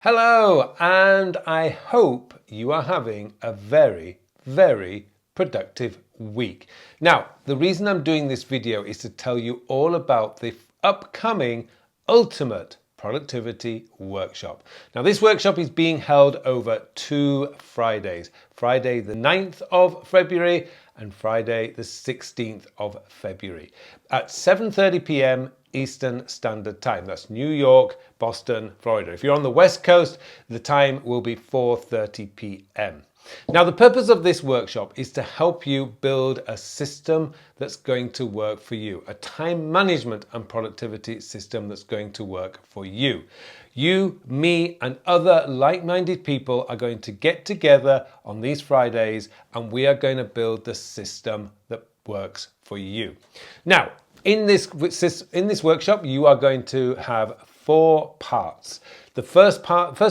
Hello, and I hope you are having a very productive week. Now, the reason I'm doing this video is to tell you all about the upcoming Ultimate Productivity Workshop. Now, this workshop is being held over 2 Fridays, Friday the 9th of February and Friday the 16th of February at 7:30 p.m. Eastern Standard Time. That's New York, Boston, Florida. If you're on the West Coast, the time will be 4:30 p.m. Now, the purpose of this workshop is to help you build a system that's going to work for you, a time management and productivity system that's going to work for you. You, me, and other like-minded people are going to get together on these Fridays, and we are going to build the system that works for you. Now, in this workshop, you are going to have 4 parts. The first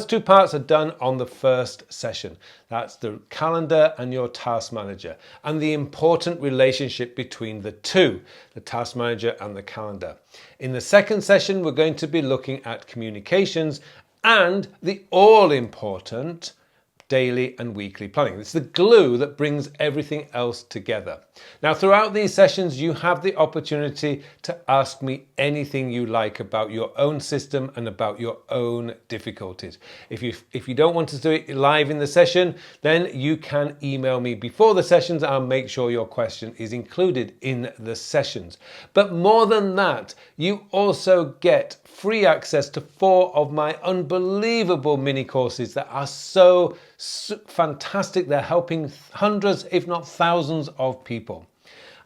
2 parts are done on the first session. That's the calendar and your task manager, and the important relationship between the two, the task manager and the calendar. In the second session, we're going to be looking at communications and the all-important daily and weekly planning. It's the glue that brings everything else together. Now, throughout these sessions, you have the opportunity to ask me anything you like about your own system and about your own difficulties. If you don't want to do it live in the session, then you can email me before the sessions. I'll make sure your question is included in the sessions. But more than that, you also get free access to 4 of my unbelievable mini courses that are so fantastic. They're helping hundreds, if not thousands of people.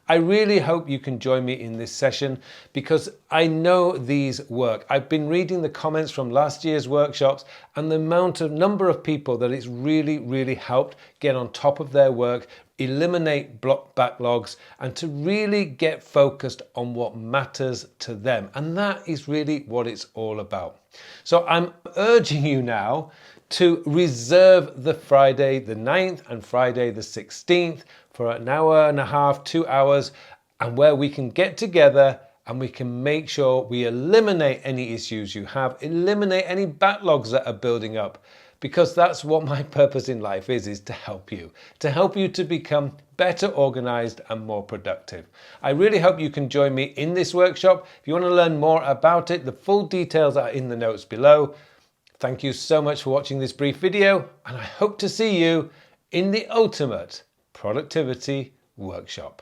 I really hope you can join me in this session because I know these work. I've been reading the comments from last year's workshops and the number of people that it's really helped get on top of their work, eliminate backlogs, and to really get focused on what matters to them. And that is really what it's all about. So I'm urging you now to reserve the Friday the 9th and Friday the 16th for an hour and a half, 2 hours, and where we can get together and we can make sure we eliminate any issues you have, eliminate any backlogs that are building up, because that's what my purpose in life is to help you to become better organized and more productive. I really hope you can join me in this workshop. If you want to learn more about it, the full details are in the notes below. Thank you so much for watching this brief video, and I hope to see you in the Ultimate Productivity Workshop.